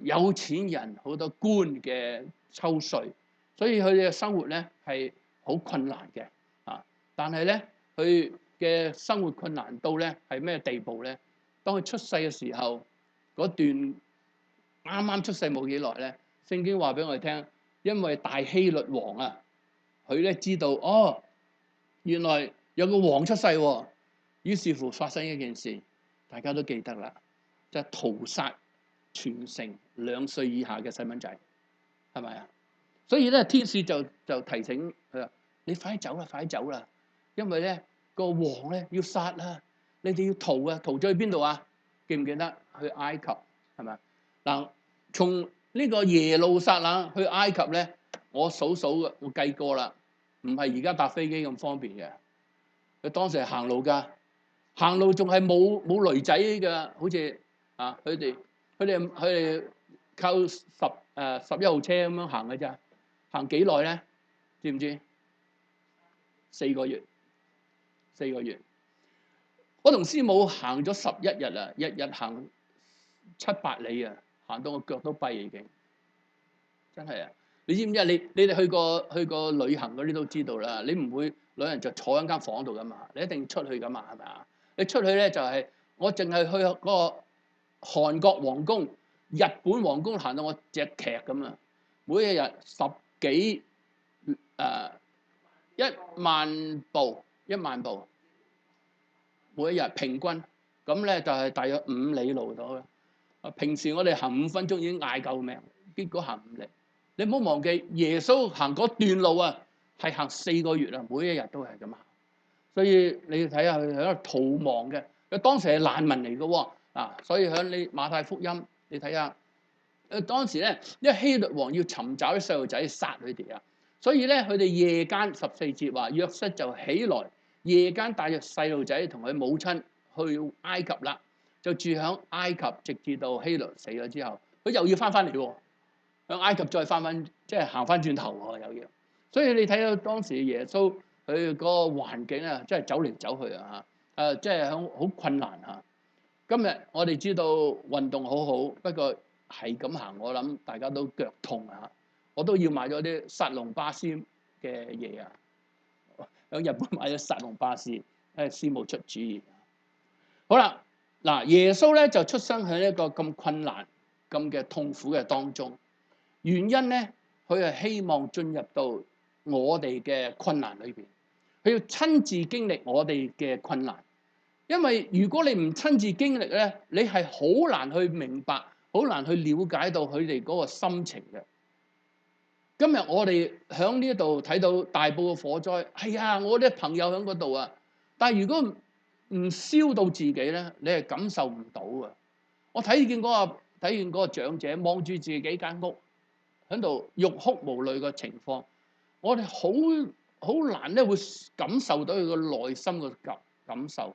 [SPEAKER 2] 有錢人、好多官嘅抽稅，所以佢哋嘅生活咧係好困難嘅但係咧，佢嘅生活困難到咧係咩地步咧？當佢出世嘅時候，嗰段啱啱出世冇幾耐咧，聖經話俾我哋聽，因為大希律王佢咧知道原來有個王出世喎，於是乎發生一件事，大家都記得啦，就係屠殺全城2歲以下嘅細蚊仔，係咪啊？所以咧，天使就提醒佢話：你快啲走啦，快啲走啦，因為咧個王咧要殺啦。你哋要逃逃咗去邊度啊？記唔記得去埃及係咪？嗱，從呢個耶路撒冷去埃及咧，我數嘅，我計過啦，唔係而家搭飛機咁方便嘅。佢當時係行路㗎，行路仲係冇驢仔嘅，好似啊佢哋靠11號車咁樣行嘅咋，行幾耐咧？知唔知？4個月。我同師母行咗11日啊，日日行7-8里啊，行到我腳都跛已經，真係啊！你知唔知啊？你哋去過旅行嗰啲都知道啦，你唔會兩人就坐喺間房度噶嘛，你一定出去噶嘛，係咪啊？你出去咧就係我淨係去嗰個韓國皇宮、日本皇宮行到我隻劇咁啊！每一日10幾1萬步，每一日平均咁咧就係大約5里路到啦。平時我哋行5分鐘已經嗌救命，結果行5里。你唔好忘記耶穌行嗰段路啊，係行4個月啊，每一日都係咁行。所以你要睇下佢喺度逃亡嘅，佢當時係難民嚟嘅喎啊！所以喺你馬太福音你睇下，當時咧，因為希律王要尋找啲細路仔殺佢哋啊，所以咧佢哋夜間14節話約瑟就起來，夜間帶著細路仔同佢母親去埃及啦，就住喺埃及，直至到希律死咗之後，佢又要翻嚟喎，喺埃及再翻即係行翻轉頭喎又要。所以你睇到當時耶穌佢嗰個環境啊，真係走嚟走去啊嚇，即係好困難嚇。今日我哋知道運動好好，不過係咁行，我諗大家都腳痛啊！我都要買咗啲薩隆巴斯嘅嘢啊，喺日本買咗薩隆巴斯，師母出主意。好啦，嗱，耶穌咧就出生喺一個咁困難、咁嘅痛苦嘅當中。原因咧，佢係希望進入到我哋嘅困難裏邊，佢要親自經歷我哋嘅困難。因為如果你唔親自經歷咧，你係好難去明白，好難去了解到佢哋嗰個心情嘅。今日我哋喺呢度睇到大埔嘅火災，係啊，我啲朋友喺嗰度啊，但係如果唔燒到自己咧，你係感受唔到啊！我睇見嗰個長者望住自己間屋喺度欲哭無淚嘅情況，我哋好難咧會感受到佢個內心嘅感受。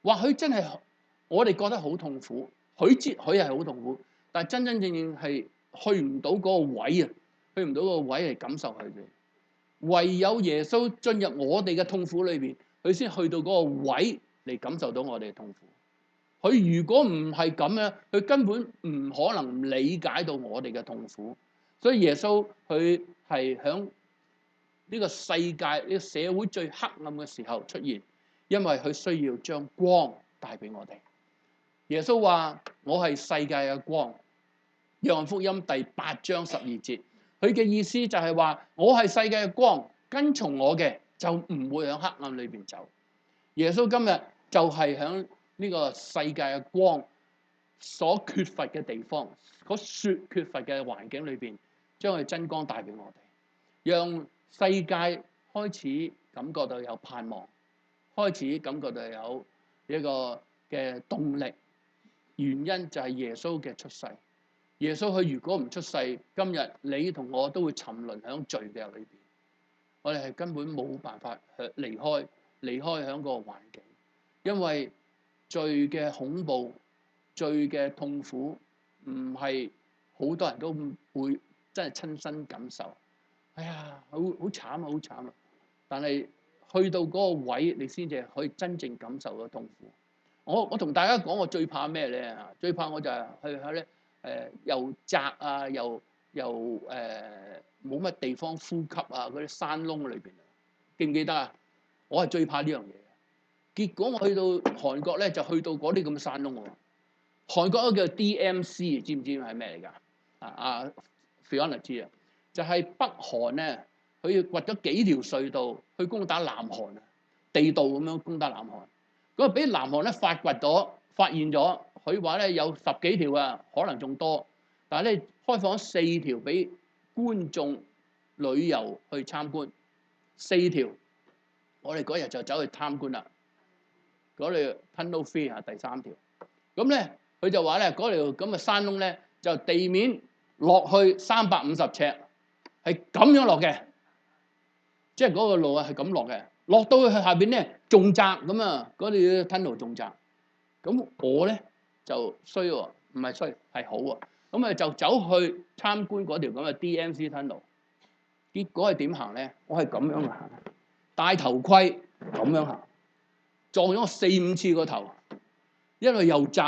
[SPEAKER 2] 或許真係我哋覺得好痛苦，佢係好痛苦，但係真正係去唔到嗰個位啊，去唔到個位嚟感受佢哋。唯有耶穌進入我哋嘅痛苦裏邊，佢先去到嗰個位嚟感受到我哋嘅痛苦。佢如果唔係咁樣，佢根本唔可能理解到我哋嘅痛苦。所以耶穌佢係響呢個世界、呢個社會最黑暗嘅時候出現。因為佢需要將光帶俾我哋。耶穌話：我係世界嘅光。約翰福音第8章12節，佢嘅意思就係話：我係世界嘅光，跟從我嘅就唔會喺黑暗裏邊走。耶穌今日就係喺呢個世界嘅光所缺乏嘅地方，嗰缺乏嘅環境裏邊，將佢真光帶俾我哋，讓世界開始感覺到有盼望。開始感覺到有一個嘅動力，原因就係耶穌嘅出世。耶穌佢如果唔出世，今日你同我都會沉淪喺罪嘅裏邊。我哋係根本冇辦法離開喺個環境，因為罪嘅恐怖、罪嘅痛苦，唔係好多人都會真係親身感受。哎呀，好慘啊，好慘啊！但係去到嗰個位，你先至可以真正感受到痛苦。我同大家講，我最怕咩咧？最怕我就係去喺咧又窄啊，又冇乜地方呼吸啊，嗰啲山窿裏邊，記唔記得啊？我係最怕呢樣嘢。結果我去到韓國咧，就去到嗰啲咁嘅山窿喎。韓國嗰個叫 DMC， 知唔知係咩嚟㗎？Fiona 知啊，就係北韓咧。佢要掘咗幾條隧道去攻打南韓啊，地道咁樣攻打南韓。咁啊，俾南韓咧發現咗，佢話咧有10幾條啊，可能仲多。但係咧開放咗4條俾觀眾旅遊去參觀，4條。我哋嗰日就走去參觀啦。嗰條 Tunnel 3啊，第3條。咁咧佢就話咧嗰條咁嘅山窿咧，就地面落去350尺，係咁樣落嘅。即係嗰個路啊，係咁落嘅。落到去下邊咧仲窄咁啊，嗰啲吞路仲窄。咁我咧就衰喎，唔係衰係好喎。咁啊就走去參觀嗰條咁嘅 DMC 吞路，結果係點行咧？我係咁樣行，戴頭盔咁樣行，撞咗我4-5次個頭，因為又窄，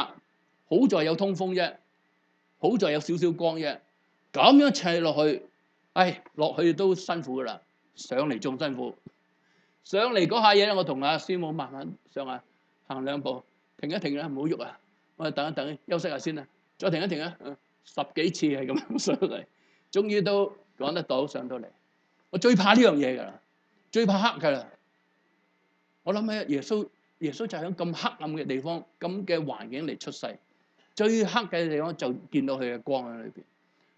[SPEAKER 2] 好在有通風啫，好在有少少光啫。咁樣砌落去，落去都辛苦噶啦，上嚟仲辛苦。上嚟嗰下嘢咧，我同阿師母慢慢上下行2步，停一停啦，唔好喐啊！我哋等一等，休息下先啦，再停一停啊！10幾次係咁樣上嚟，終於都講得到上到嚟。我最怕呢樣嘢㗎啦，最怕黑㗎啦。我諗起耶穌就喺咁黑暗嘅地方、咁嘅環境嚟出世，最黑嘅地方就見到佢嘅光喺裏邊。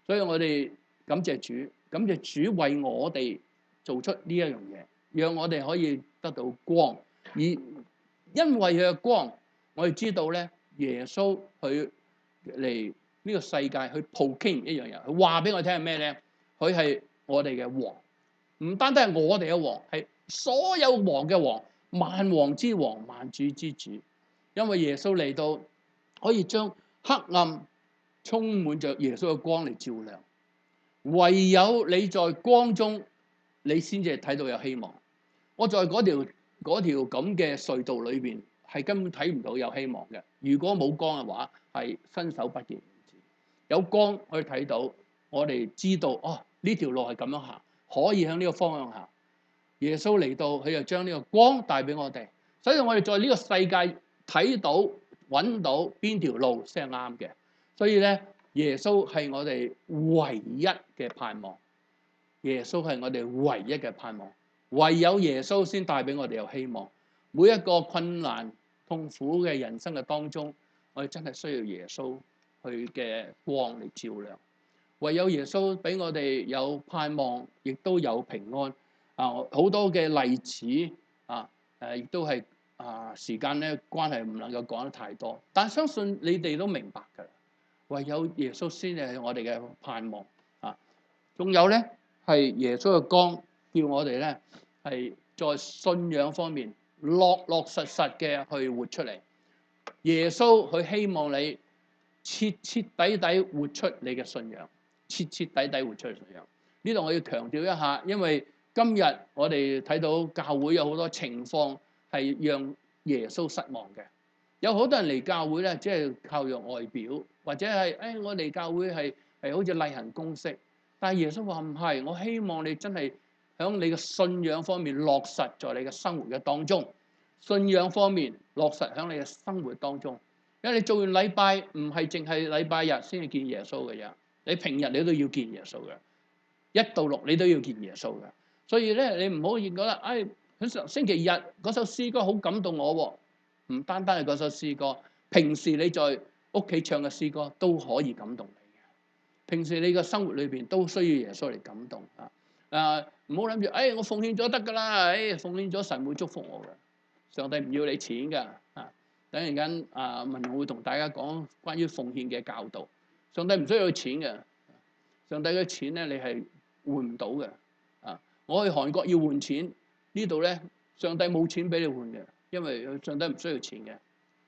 [SPEAKER 2] 所以我哋感謝主，感謝主為我哋做出呢一樣嘢，讓我哋可以得到光。而因為佢嘅光，我哋知道咧，耶穌佢嚟呢個世界去 proclaim 一樣嘢，佢話俾我聽係咩咧？佢係我哋嘅王，唔單單係我哋嘅王，係所有王嘅王，萬王之王，萬主之主。因為耶穌嚟到，可以將黑暗充滿着耶穌嘅光嚟照亮。唯有你在光中，你先至睇到有希望。我在嗰條咁嘅隧道裏邊，係根本睇唔到有希望嘅。如果冇光嘅話，係伸手不見。有光可以睇到，我哋知道呢條路係咁樣行，可以向呢個方向行。耶穌嚟到，佢就將呢個光帶俾我哋，所以我哋在呢個世界睇到、揾到邊條路先係啱嘅。所以咧，耶穌係我哋唯一嘅盼望。耶穌係我哋唯一嘅盼望，唯有耶穌先帶俾我哋有希望。每一個困難、痛苦嘅人生嘅當中，我哋真係需要耶穌佢嘅光嚟照亮。唯有耶穌俾我哋有盼望，亦都有平安。好多嘅例子亦都係時間咧關係唔能夠講得太多，但相信你哋都明白㗎。唯有耶穌先係我哋嘅盼望。仲有咧係耶穌嘅光，叫我哋咧係在信仰方面落實嘅去活出嚟。耶穌佢希望你徹底活出你嘅信仰，徹底活出信仰。呢度我要強調一下，因為今日我哋睇到教會有好多情況係讓耶穌失望嘅。有好多人嚟教會咧，只係靠樣外表，或者係我嚟教會係好似例行公式。但係耶穌話唔係，我希望你真係喺你嘅信仰方面落實在你嘅生活嘅當中。信仰方面落實喺你嘅生活當中，因為你做完禮拜唔係淨係禮拜日先至見耶穌嘅啫，你平日你都要見耶穌嘅，1到6你都要見耶穌嘅。所以咧，你唔好覺得星期日嗰首詩歌好感動我喎，唔單單係嗰首詩歌，平時你在屋企唱嘅詩歌都可以感動你嘅。平時你嘅生活裏邊都需要耶穌嚟感動唔好諗住我奉獻咗得㗎啦，奉獻咗神會祝福我嘅。上帝唔要你錢㗎等陣間文會同大家講關於奉獻嘅教導。上帝唔需要錢嘅，上帝嘅錢咧你係換唔到嘅我去韓國要換錢，呢度咧上帝冇錢俾你換嘅，因為上帝唔需要錢嘅，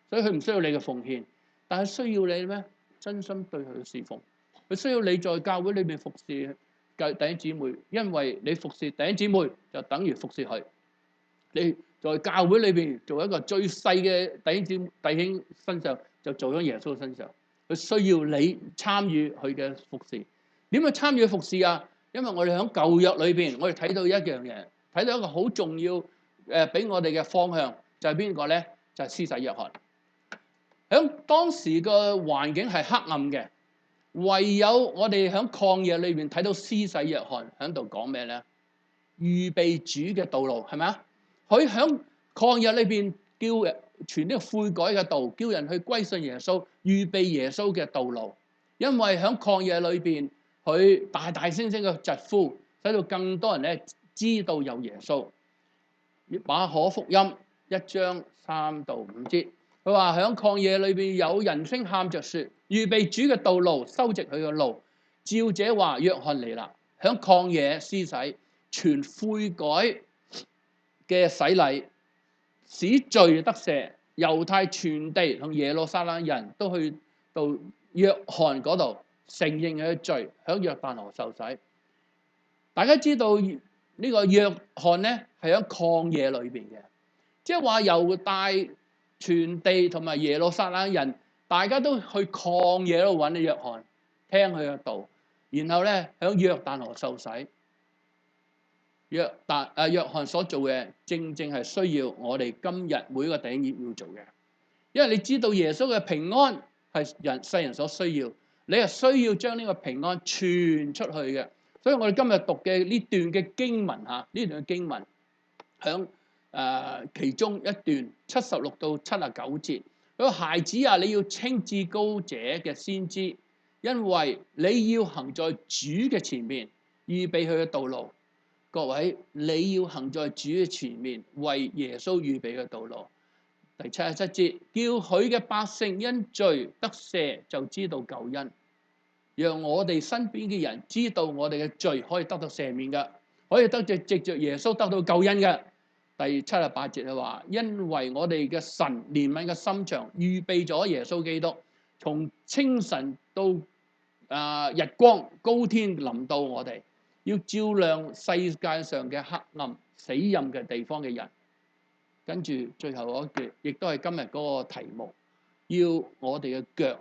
[SPEAKER 2] 所以佢唔需要你嘅奉獻，但係需要你咩？真心對佢侍奉。佢需要你在教會裏面服侍弟兄姊妹，因為你服侍弟兄姊妹就等於服侍佢。你在教會裏邊做一個最細嘅弟兄身上，就做咗耶穌身上。佢需要你參與佢嘅服侍。點去參與服侍啊？因為我哋喺舊約裏邊，我哋睇到一樣嘢，睇到一個好重要俾我哋嘅方向，就係邊個咧？就係施洗約翰。喺當時個環境係黑暗嘅，唯有我哋喺曠野裏邊睇到施洗約翰喺度講咩咧？預備主嘅道路係咪啊？佢喺曠野裏邊叫人傳呢個悔改嘅道，叫人去歸信耶穌，預備耶穌嘅道路。因為喺曠野裏邊，佢大聲嘅疾呼，使到更多人咧知道有耶穌。馬可福音1章3到5節，佢話喺曠野裏邊有人聲喊着說：預備主嘅道路，修直佢嘅路。照這話，約翰嚟啦，喺曠野施洗，傳悔改嘅洗禮，使罪得赦，猶太全地同耶路撒冷人都去到約翰嗰度承認佢嘅罪，響約旦河受洗。大家知道呢個約翰咧係喺曠野裏邊嘅，即係話猶大全地同埋耶路撒冷人，大家都去曠野度揾約翰，聽佢嘅道，然後咧響約旦河受洗。約翰所做嘅正正係需要我哋今日每個弟兄要做嘅，因為你知道耶穌嘅平安係世人所需要，你係需要將呢個平安傳出去嘅。所以我哋今日讀嘅呢段嘅經文嚇，呢段嘅經文響其中一段76到79節，佢話：孩子啊，你要稱至高者嘅先知，因為你要行在主嘅前面，預備佢嘅道路。各位，你要行在主嘅前面，為耶穌預備嘅道路。第77節，叫佢嘅百姓因罪得赦，就知道救恩。讓我哋身邊嘅人知道我哋嘅罪可以得到赦免嘅，可以藉着耶穌得到救恩嘅。第78節係話，因為我哋嘅神憐憫嘅心腸，預備咗耶穌基督，從清晨到日光高天臨到我哋，要照亮世界上嘅黑暗死蔭嘅地方嘅人。跟住最後嗰句，亦都係今日嗰個題目，要我哋嘅腳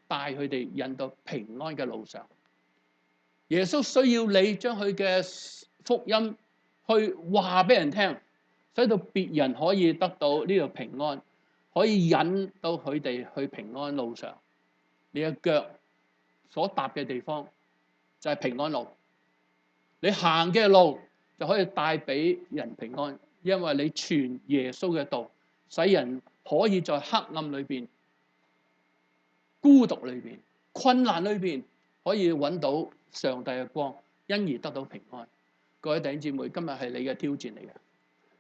[SPEAKER 2] 帶佢哋引到平安嘅路上。耶穌需要你將佢嘅福音去話俾人聽，使到別人可以得到呢個平安，可以引到佢哋去平安路上。你嘅腳所踏嘅地方就係平安路，你行嘅路就可以帶俾人平安，因為你傳耶穌嘅道，使人可以在黑暗裏邊、孤獨裏邊、困難裏邊可以揾到上帝嘅光，因而得到平安。各位弟兄姊妹，今日係你嘅挑戰嚟嘅。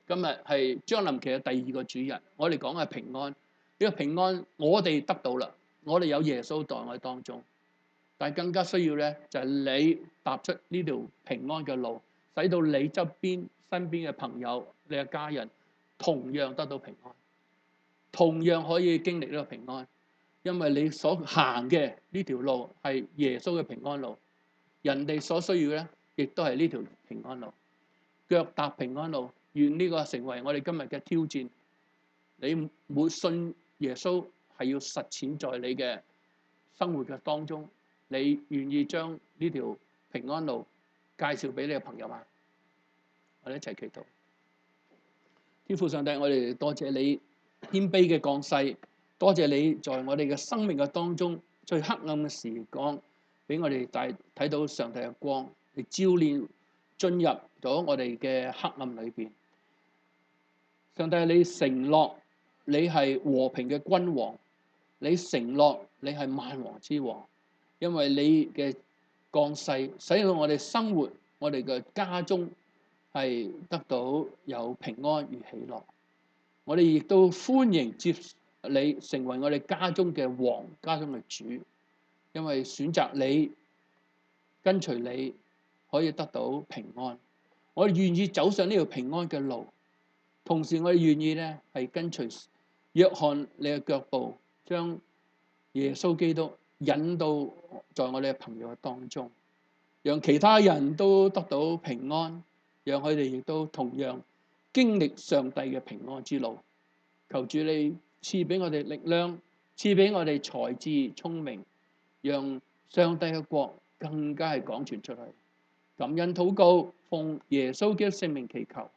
[SPEAKER 2] 今日係將臨期嘅第二個主日，我哋講係平安。呢個平安我哋得到啦，我哋有耶穌在我哋當中，但係更加需要咧就係你踏出呢條平安嘅路，使到你側邊身邊嘅朋友、你嘅家人同樣得到平安，同樣可以經歷呢個平安，因為你所行嘅呢條路係耶穌嘅平安路，人哋所需要咧亦都係呢條平安路，腳踏平安路。願呢個成為我哋今日嘅挑戰。你每信耶穌係要實踐在你嘅生活嘅當中，你願意將呢條平安路介紹俾你嘅朋友嗎？我哋一齊祈禱。天父上帝，我哋多謝你謙卑嘅降世，多謝你在我哋嘅生命嘅當中最黑暗嘅時光，俾我哋睇到上帝嘅光，嚟照亮進入咗我哋嘅黑暗裏邊。上帝，你承諾你係和平嘅君王，你承諾你係萬王之王，因為你嘅降世使到我哋生活，我哋嘅家中係得到有平安與喜樂。我哋亦都歡迎接你成為我哋家中嘅王，家中嘅主，因為選擇你跟隨你可以得到平安。我哋願意走上呢條平安嘅路。同時我哋願意咧係跟隨約翰你嘅腳步，將耶穌基督引到在我哋嘅朋友嘅當中，讓其他人都得到平安，讓佢哋亦都同樣經歷上帝嘅平安之路。求主你賜俾我哋力量，賜俾我哋才智聰明，讓上帝嘅國更加係廣傳出去。感恩禱告，奉耶穌基督聖名祈求。